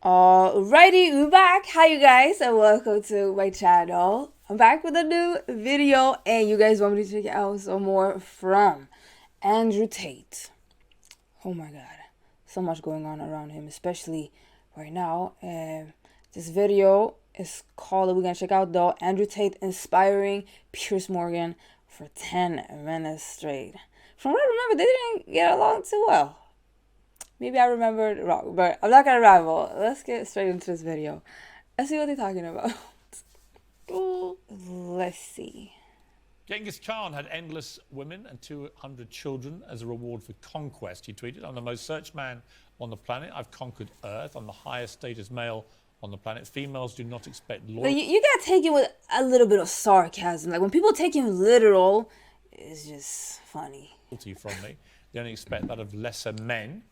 Alrighty, we're back. Hi you guys and welcome to my channel. I'm back with a new video and you guys want me to check out some more from Andrew Tate. Oh my god, so much going on around him, especially right now. And this video is called, we're gonna check out though, Andrew Tate inspiring Piers Morgan for 10 minutes straight. From what I remember, they didn't get along too well. Maybe I remembered wrong, but I'm not gonna rival. Let's get straight into this video. Let's see what they're talking about. Let's see. Genghis Khan had endless women and 200 children as a reward for conquest. He tweeted, "I'm the most searched man on the planet. I've conquered Earth. I'm the highest status male on the planet. Females do not expect loyalty." You gotta take it with a little bit of sarcasm. Like when people take him literal, it's just funny. From me. They only expect that of lesser men.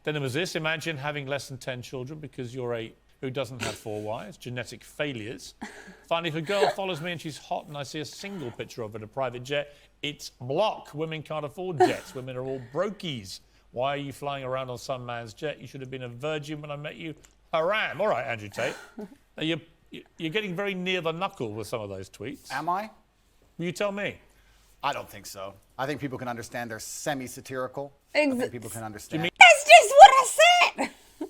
Then there was this: imagine having less than 10 children because you're who doesn't have 4 wives. Genetic failures. Finally, if a girl follows me and she's hot and I see a single picture of her in a private jet, it's block. Women can't afford jets. Women are all brokies. Why are you flying around on some man's jet? You should have been a virgin when I met you. Haram. All right, Andrew Tate. Now you're getting very near the knuckle with some of those tweets. Am I? You tell me. I don't think so. I think people can understand they're semi-satirical. I think people can understand. That's just what I said! Do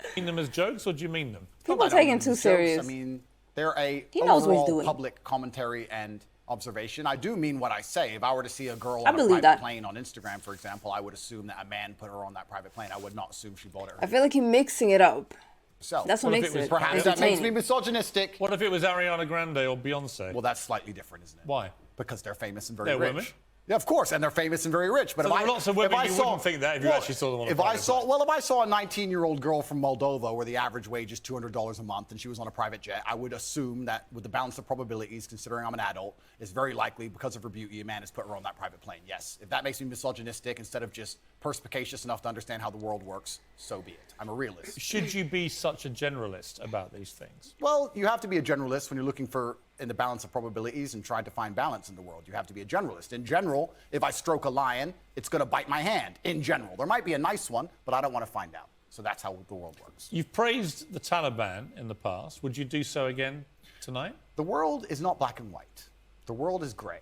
you mean them as jokes or do you mean them? People take him too serious. I mean, they're a He knows what he's overall doing. public commentary and observation. I do mean what I say. If I were to see a girl I on a believe private that. plane on Instagram, for example, I would assume that a man put her on that private plane. I would not assume she bought it I feel like he's mixing it up. herself. That's what What if makes it was it Perhaps that makes me entertaining. misogynistic. What if it was Ariana Grande or Beyonce? Well, that's slightly different, isn't it? Why? Because they're famous and very They're rich. women? Yeah, of course, and they're famous and very rich. But So if there are I, lots of women if I you saw, wouldn't think that if you actually saw them on a if I private saw, plane. well, if I saw a 19-year-old girl from Moldova where the average wage is $200 a month and she was on a private jet, I would assume that with the balance of probabilities, considering I'm an adult, it's very likely because of her beauty, a man has put her on that private plane. Yes, if that makes me misogynistic instead of just perspicacious enough to understand how the world works, so be it. I'm a realist. Should you be such a generalist about these things? Well, you have to be a generalist when you're looking for in the balance of probabilities and trying to find balance in the world. You have to be a generalist. In general, if I stroke a lion, it's going to bite my hand. In general, there might be a nice one, but I don't want to find out. So that's how the world works. You've praised the Taliban in the past. Would you do so again tonight? The world is not black and white. The world is gray.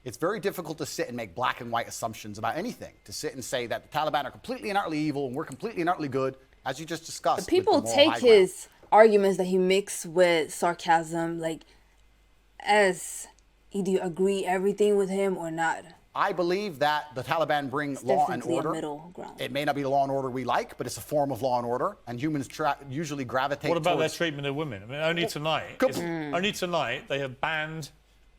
It's very difficult to sit and make black and white assumptions about anything. To sit and say that the Taliban are completely and utterly evil and we're completely and utterly good, as you just discussed. But people with the moral take high ground. his arguments that he mixed with sarcasm, like, as either you agree everything with him or not. I believe that the Taliban bring law and definitely a order. middle ground. It may not be the law and order we like, but it's a form of law and order, and humans usually gravitate What about their towards... treatment of women? I mean, only tonight, only tonight they have banned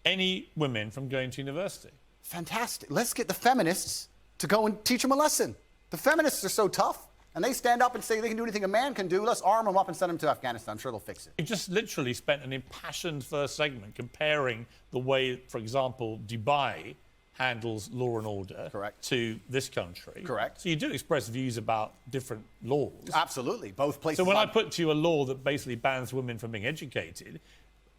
any women from going to university. Fantastic. Let's get the feminists to go and teach them a lesson. The feminists are so tough, and they stand up and say they can do anything a man can do. Let's arm them up and send them to Afghanistan. I'm sure they'll fix it. You just literally spent an impassioned first segment comparing the way, for example, Dubai handles law and order Correct. to this country. Correct. So you do express views about different laws. Absolutely. Both places. So when I put to you a law that basically bans women from being educated,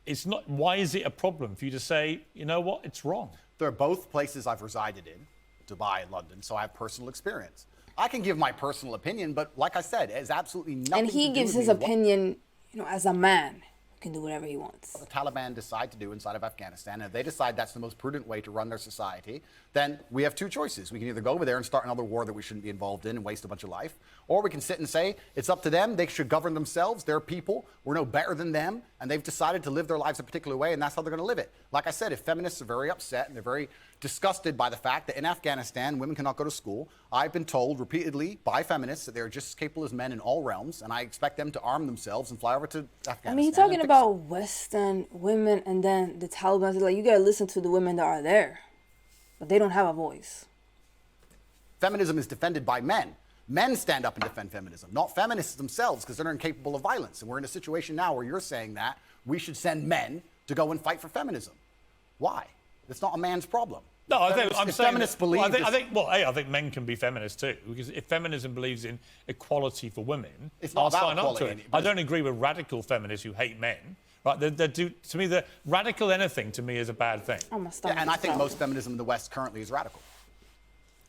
it's not. Why is it a problem for you to say, you know what, it's wrong? They're both places I've resided in, Dubai and London, so I have personal experience. I can give my personal opinion, but like I said, it has absolutely nothing And he to do gives with his me. opinion, as a man, who can do whatever he wants. The Taliban decide to do inside of Afghanistan, and if they decide that's the most prudent way to run their society, then we have 2 choices. We can either go over there and start another war that we shouldn't be involved in and waste a bunch of life, or we can sit and say it's up to them, they should govern themselves, they're people, we're no better than them, and they've decided to live their lives a particular way, and that's how they're going to live it. Like I said, if feminists are very upset and they're very disgusted by the fact that in Afghanistan women cannot go to school, I've been told repeatedly by feminists that they're just as capable as men in all realms, and I expect them to arm themselves and fly over to Afghanistan. I mean, he's and talking fix about Western women, and then the Taliban. Like, you gotta listen to the women that are there, but they don't have a voice. Feminism is defended by men. Men stand up and defend feminism, not feminists themselves, because they're incapable of violence. And we're in a situation now where you're saying that we should send men to go and fight for feminism. Why? It's not a man's problem. No, I think I'm If saying feminists that, believe well, this- I think men can be feminists too, because if feminism believes in equality for women, It's not I'll about sign up to equality, it. but I don't agree with radical feminists who hate men. Right? To me, the radical anything to me is a bad thing. I'm gonna stop. Yeah, and I think most feminism in the West currently is radical.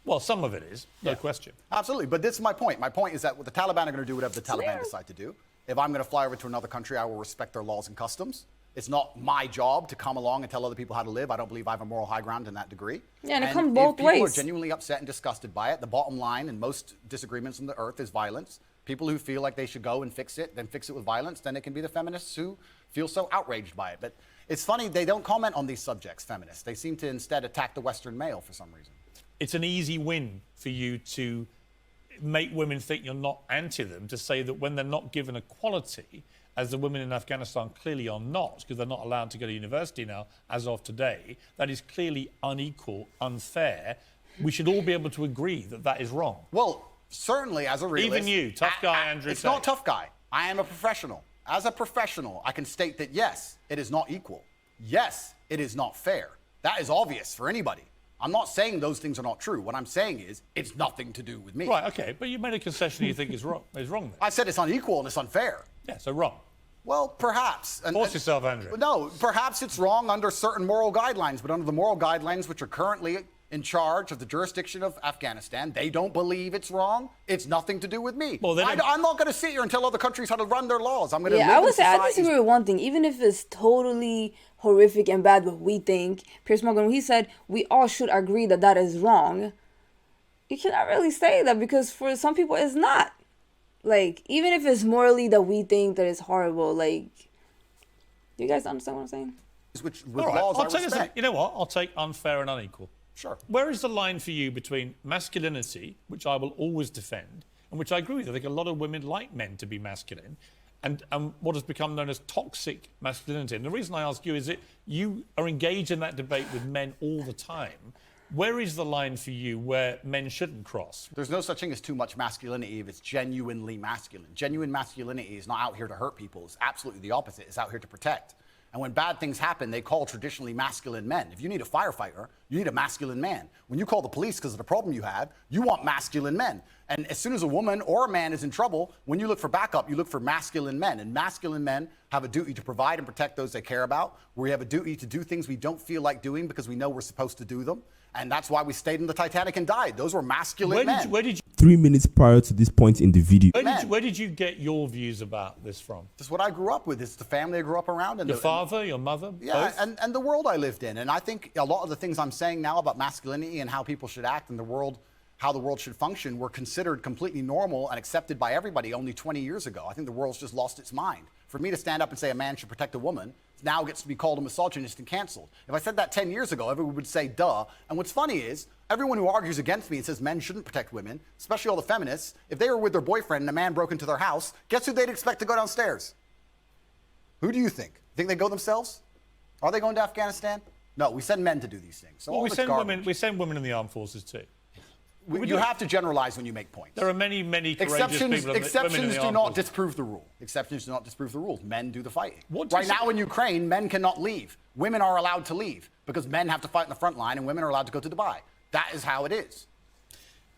Well, some of it is, no question. Absolutely, but this is my point. My point is that what the Taliban are going to do whatever the Taliban decide to do. If I'm going to fly over to another country, I will respect their laws and customs. It's not my job to come along and tell other people how to live. I don't believe I have a moral high ground in that degree. Yeah, and it comes both if ways. people are genuinely upset and disgusted by it, the bottom line in most disagreements on the earth is violence. People who feel like they should go and fix it, then fix it with violence, then it can be the feminists who feel so outraged by it. But it's funny, they don't comment on these subjects, feminists. They seem to instead attack the Western male for some reason. It's an easy win for you to make women think you're not anti them, to say that when they're not given equality, as the women in Afghanistan clearly are not, because they're not allowed to go to university now as of today, that is clearly unequal, unfair. We should all be able to agree that that is wrong. Well, certainly as a realist. Even you, tough guy Andrew It's Tate. not tough guy. I am a professional. As a professional, I can state that yes, it is not equal. Yes, it is not fair. That is obvious for anybody. I'm not saying those things are not true. What I'm saying is it's nothing to do with me. Right, okay, but you made a concession you think is wrong. Is wrong then. I said it's unequal and it's unfair. Yeah, so wrong. Well, perhaps. Force yourself, Andrew. No, perhaps it's wrong under certain moral guidelines, but under the moral guidelines which are currently in charge of the jurisdiction of Afghanistan, they don't believe it's wrong. It's nothing to do with me. Well, I'm not going to sit here and tell other countries how to run their laws. I'm going to Yeah, live I in would say I societies- disagree with one thing. Even if it's totally horrific and bad what we think, Piers Morgan, when he said we all should agree that that is wrong, you cannot really say that because for some people it's not. Like, even if it's morally that we think that it's horrible, like, do you guys understand what I'm saying? which with All right, laws I'll I take this. respect. You know what? I'll take unfair and unequal. Sure. Where is the line for you between masculinity, which I will always defend, and which I agree with? I think a lot of women like men to be masculine, and what has become known as toxic masculinity. And the reason I ask you is that you are engaged in that debate with men all the time. Where is the line for you where men shouldn't cross? There's no such thing as too much masculinity if it's genuinely masculine. Genuine masculinity is not out here to hurt people. It's absolutely the opposite. It's out here to protect. And when bad things happen, they call traditionally masculine men. If you need a firefighter, you need a masculine man. When you call the police because of the problem you have, you want masculine men. And as soon as a woman or a man is in trouble, when you look for backup, you look for masculine men. And masculine men have a duty to provide and protect those they care about. We have a duty to do things we don't feel like doing because we know we're supposed to do them. And that's why we stayed in the Titanic and died. Those were masculine men. Where did you 3 minutes prior to this point in the video. where did you get your views about this from? This is what I grew up with. It's the family I grew up around. And Your father, your mother? Yeah, both? and the world I lived in. And I think a lot of the things I'm saying now about masculinity and how people should act in the world, how the world should function, were considered completely normal and accepted by everybody only 20 years ago. I think the world's just lost its mind. For me to stand up and say a man should protect a woman now gets to be called a misogynist and canceled. If I said that 10 years ago, everyone would say, duh. And what's funny is, everyone who argues against me and says men shouldn't protect women, especially all the feminists, if they were with their boyfriend and a man broke into their house, guess who they'd expect to go downstairs? Who do you think? Think they go themselves? Are they going to Afghanistan? No, we send men to do these things. So Well, all we this send garbage. we send women in the armed forces too. You have to generalize when you make points. There are many, many courageous Exceptions, people. women in exceptions the do armed not forces. disprove the rule. Exceptions do not disprove the rules. Men do the fighting. What do you Right say- now in Ukraine, men cannot leave. Women are allowed to leave because men have to fight in the front line and women are allowed to go to Dubai. That is how it is.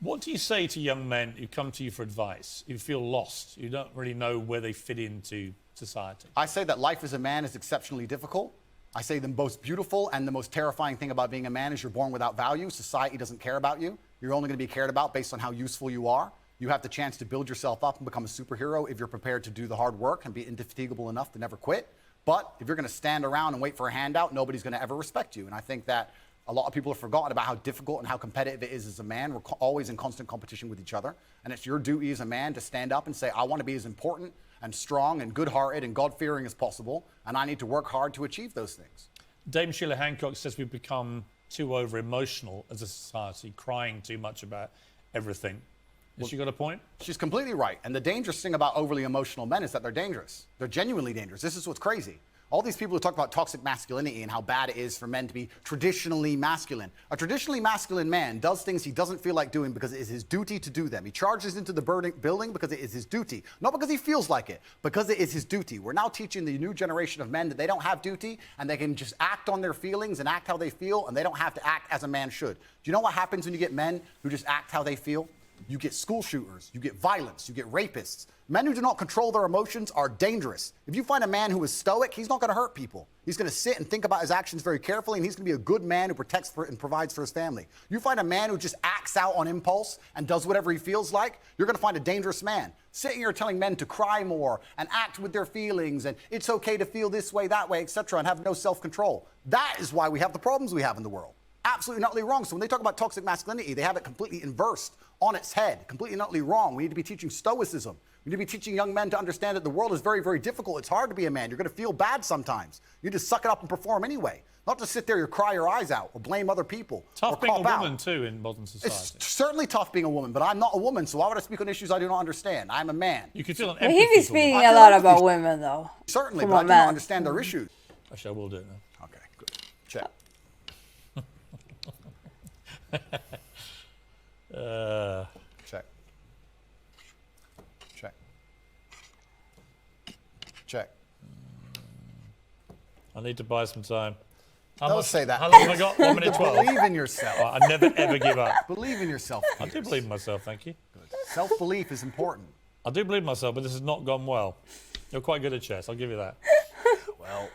What do you say to young men who come to you for advice, who feel lost, who don't really know where they fit into society? I say that life as a man is exceptionally difficult. I say the most beautiful and the most terrifying thing about being a man is you're born without value. Society doesn't care about you. You're only going to be cared about based on how useful you are. You have the chance to build yourself up and become a superhero if you're prepared to do the hard work and be indefatigable enough to never quit. But if you're going to stand around and wait for a handout, nobody's going to ever respect you. And I think that a lot of people have forgotten about how difficult and how competitive it is as a man. We're always in constant competition with each other. And it's your duty as a man to stand up and say, I want to be as important and strong and good-hearted and God-fearing as possible. And I need to work hard to achieve those things. Dame Sheila Hancock says we've become too over-emotional as a society, crying too much about everything. Has she got a point? She's completely right. And the dangerous thing about overly emotional men is that they're dangerous. They're genuinely dangerous. This is what's crazy. All these people who talk about toxic masculinity and how bad it is for men to be traditionally masculine. A traditionally masculine man does things he doesn't feel like doing because it is his duty to do them. He charges into the building because it is his duty. Not because he feels like it, because it is his duty. We're now teaching the new generation of men that they don't have duty and they can just act on their feelings and act how they feel and they don't have to act as a man should. Do you know what happens when you get men who just act how they feel? you get school shooters, you get violence, you get rapists. Men who do not control their emotions are dangerous. If you find a man who is stoic, he's not going to hurt people. He's going to sit and think about his actions very carefully, and he's going to be a good man who protects and provides for his family. You find a man who just acts out on impulse and does whatever he feels like, you're going to find a dangerous man. Sitting here telling men to cry more and act with their feelings and it's okay to feel this way, that way, etc., and have no self-control. That is why we have the problems we have in the world. Absolutely and utterly wrong. So when they talk about toxic masculinity, they have it completely inversed on its head, completely and utterly wrong. We need to be teaching stoicism. We need to be teaching young men to understand that the world is very, very difficult. It's hard to be a man. You're going to feel bad sometimes. You need to suck it up and perform anyway. Not to sit there and cry your eyes out or blame other people. Tough or being a cop woman out. too in modern society. It's certainly tough being a woman, but I'm not a woman, so why would I speak on issues I do not understand? I'm a man. You can feel an But empathy he be for speaking women. a lot about women, though. Certainly, From but a I do man. not understand their issues. Actually, I will do it now. Okay, good. Check. Check. Check. Check. I need to buy some time. Don't say that. How long have I got? 1 minute 12. Believe in yourself. I never ever give up. Believe in yourself. I do believe in myself, thank you. Self-belief is important. I do believe in myself, but this has not gone well. You're quite good at chess, I'll give you that. Well,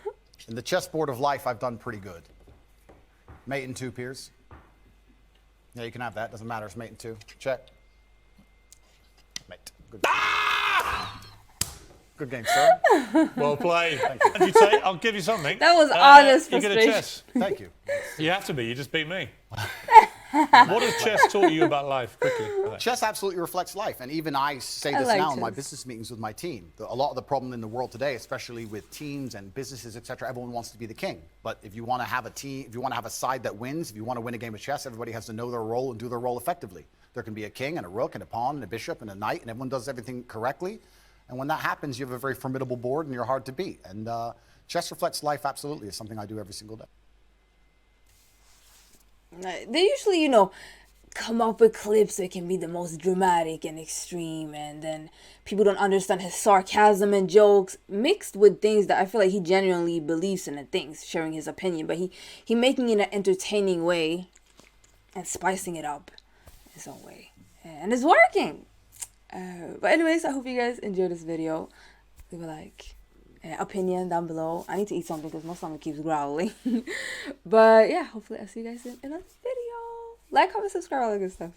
in the chessboard of life, I've done pretty good. Mate in 2, Piers. Yeah, you can have that. Doesn't matter. It's mate in 2. Check. Mate. Good. Good game, sir. Well played. Thank you. Tate, I'll give you something. That was honest You're good at frustration. chess. Thank you. You have to be, you just beat me. What has chess taught you about life, quickly? Chess absolutely reflects life, and even I say this like now in my chess. business meetings with my team. A lot of the problem in the world today, especially with teams and businesses, etc., everyone wants to be the king. But if you want to have a team, if you want to have a side that wins, if you want to win a game of chess, everybody has to know their role and do their role effectively. There can be a king and a rook and a pawn and a bishop and a knight, and everyone does everything correctly. And when that happens, you have a very formidable board, and you're hard to beat. And chess reflects life absolutely. It's something I do every single day. They usually, come up with clips that can be the most dramatic and extreme, and then people don't understand his sarcasm and jokes mixed with things that I feel like he genuinely believes in and thinks, sharing his opinion, but he making it in an entertaining way and spicing it up in his own way, and it's working. But anyways, I hope you guys enjoyed this video. Leave a like, opinion down below. I need to eat something because my stomach keeps growling. But yeah, hopefully I'll see you guys in another video. Like, comment, subscribe, all that good stuff.